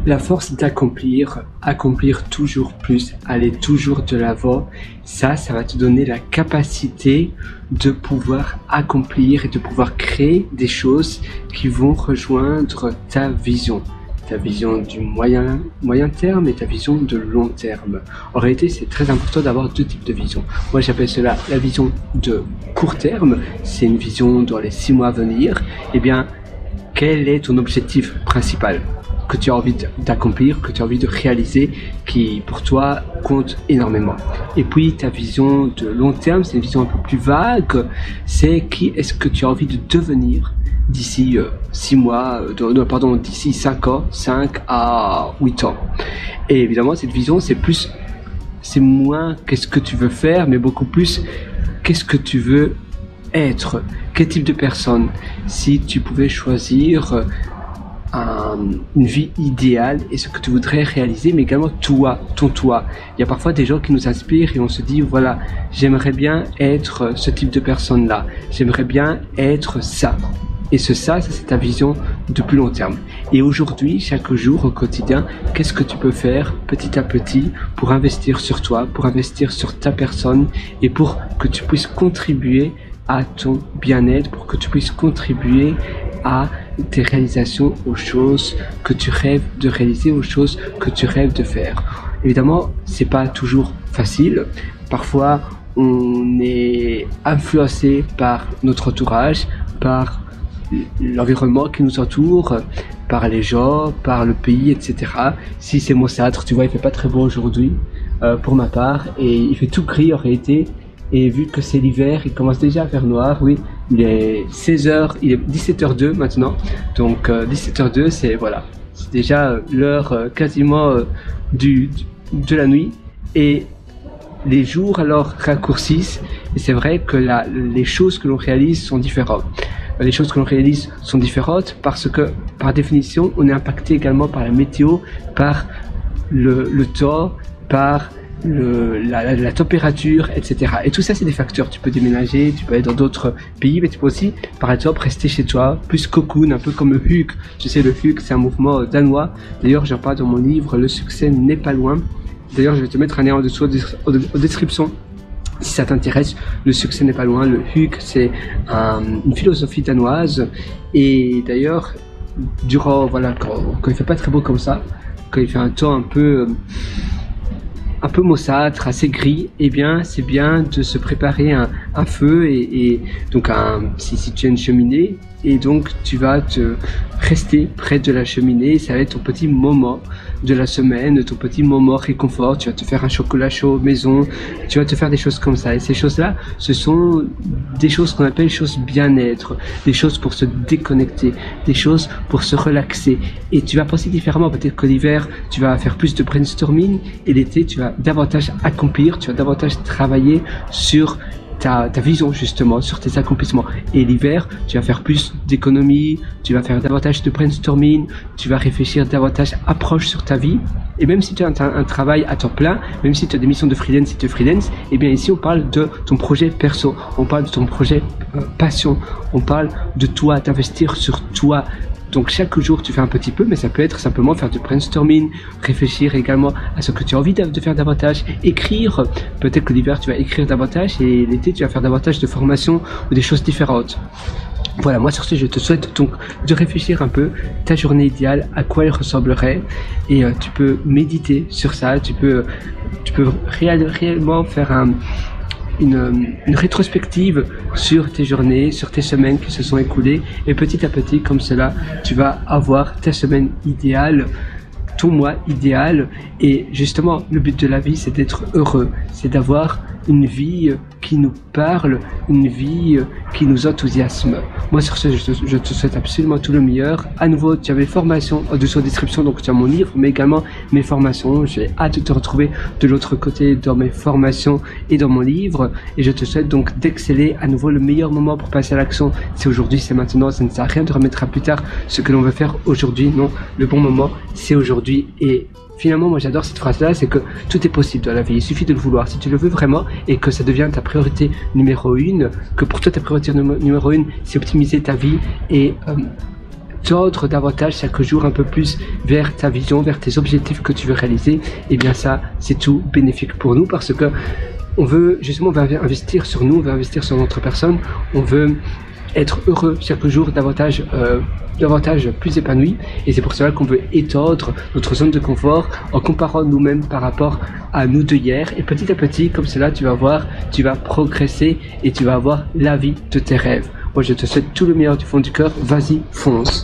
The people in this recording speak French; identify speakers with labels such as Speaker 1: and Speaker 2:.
Speaker 1: La force d'accomplir, accomplir toujours plus, aller toujours de l'avant, ça va te donner la capacité de pouvoir accomplir et de pouvoir créer des choses qui vont rejoindre ta vision du moyen terme et ta vision de long terme. En réalité, c'est très important d'avoir deux types de visions. Moi, j'appelle cela la vision de court terme, c'est une vision dans les 6 mois à venir. Eh bien, quel est ton objectif principal que tu as envie d'accomplir, que tu as envie de réaliser, qui pour toi compte énormément. Et puis ta vision de long terme, c'est une vision un peu plus vague, c'est qui est-ce que tu as envie de devenir d'ici 6 mois, d'ici 5 ans, 5 à 8 ans. Et évidemment, cette vision, c'est moins qu'est-ce que tu veux faire, mais beaucoup plus qu'est-ce que tu veux être, quel type de personne. Si tu pouvais choisir une vie idéale et ce que tu voudrais réaliser, mais également ton toi. Il y a parfois des gens qui nous inspirent et on se dit, voilà, j'aimerais bien être ce type de personne-là, j'aimerais bien être ça. Et ça, c'est ta vision de plus long terme. Et aujourd'hui, chaque jour, au quotidien, qu'est-ce que tu peux faire petit à petit pour investir sur toi, pour investir sur ta personne et pour que tu puisses contribuer à ton bien-être, pour que tu puisses contribuer à tes réalisations, aux choses que tu rêves de réaliser, aux choses que tu rêves de faire. Évidemment, c'est pas toujours facile. Parfois, on est influencé par notre entourage, par l'environnement qui nous entoure, par les gens, par le pays, etc. Si c'est maussâtre, tu vois, il fait pas très beau aujourd'hui, pour ma part, et il fait tout gris en réalité. Et vu que c'est l'hiver, il commence déjà à faire noir, oui. Il est 16h, il est 17h02 maintenant. Donc 17h02, c'est voilà, c'est déjà l'heure quasiment de la nuit. Et les jours alors raccourcissent. Et c'est vrai que les choses que l'on réalise sont différentes. Les choses que l'on réalise sont différentes parce que, par définition, on est impacté également par la météo, par le temps, par la température, etc. Et tout ça, c'est des facteurs. Tu peux déménager, tu peux aller dans d'autres pays, mais tu peux aussi, par exemple, rester chez toi, plus cocoon, un peu comme le Hug. Tu sais, le Hug, c'est un mouvement danois. D'ailleurs, j'en parle dans mon livre, Le succès n'est pas loin. D'ailleurs, je vais te mettre un lien en dessous en description. Si ça t'intéresse, le succès n'est pas loin. Le Hug, c'est une philosophie danoise. Et d'ailleurs, durant, voilà, quand il fait pas très beau comme ça, quand il fait un temps un peu maussâtre, assez gris, eh bien, c'est bien de se préparer un feu et donc si tu as une cheminée, et donc tu vas te rester près de la cheminée. Ça va être ton petit moment de la semaine, ton petit moment réconfort. Tu vas te faire un chocolat chaud maison, tu vas te faire des choses comme ça. Et ces choses-là, ce sont des choses qu'on appelle choses bien-être, des choses pour se déconnecter, des choses pour se relaxer. Et tu vas penser différemment. Peut-être que l'hiver, tu vas faire plus de brainstorming, et l'été, tu vas davantage accomplir, tu vas davantage travailler sur ta vision, justement, sur tes accomplissements. Et l'hiver, tu vas faire plus d'économie, tu vas faire davantage de brainstorming, tu vas réfléchir davantage approche sur ta vie. Et même si tu as un travail à temps plein, même si tu as des missions de freelance, si tu es freelance, et bien ici on parle de ton projet perso, on parle de ton projet passion, on parle de toi, d'investir sur toi. Donc chaque jour tu fais un petit peu, mais ça peut être simplement faire du brainstorming, réfléchir également à ce que tu as envie de faire davantage, écrire. Peut-être que l'hiver tu vas écrire davantage et l'été tu vas faire davantage de formations ou des choses différentes. Voilà, moi sur ce, je te souhaite donc de réfléchir un peu ta journée idéale, à quoi elle ressemblerait, et tu peux méditer sur ça, tu peux réellement faire une rétrospective sur tes journées, sur tes semaines qui se sont écoulées, et petit à petit, comme cela, tu vas avoir ta semaine idéale, ton mois idéal. Et justement, le but de la vie, c'est d'être heureux, c'est d'avoir une vie qui nous parle, une vie qui nous enthousiasme. Moi sur ce, je te souhaite absolument tout le meilleur. À nouveau, tu as mes formations en dessous en description, donc tu as mon livre, mais également mes formations. J'ai hâte de te retrouver de l'autre côté dans mes formations et dans mon livre. Et je te souhaite donc d'exceller. À nouveau, le meilleur moment pour passer à l'action, c'est aujourd'hui, c'est maintenant. Ça ne sert à rien de remettre à plus tard ce que l'on veut faire aujourd'hui. Non, le bon moment, c'est aujourd'hui. Et finalement, moi j'adore cette phrase-là, c'est que tout est possible dans la vie, il suffit de le vouloir. Si tu le veux vraiment et que ça devient ta priorité numéro 1, que pour toi ta priorité numéro 1 c'est optimiser ta vie et tordre davantage chaque jour un peu plus vers ta vision, vers tes objectifs que tu veux réaliser, et bien ça, c'est tout bénéfique pour nous parce que on veut justement, on va investir sur nous, on veut investir sur notre personne, on veut être heureux chaque jour, davantage plus épanoui, et c'est pour cela qu'on veut étendre notre zone de confort en comparant nous-mêmes par rapport à nous de hier, et petit à petit, comme cela, tu vas voir, tu vas progresser et tu vas avoir la vie de tes rêves. Moi, je te souhaite tout le meilleur du fond du cœur. Vas-y, fonce.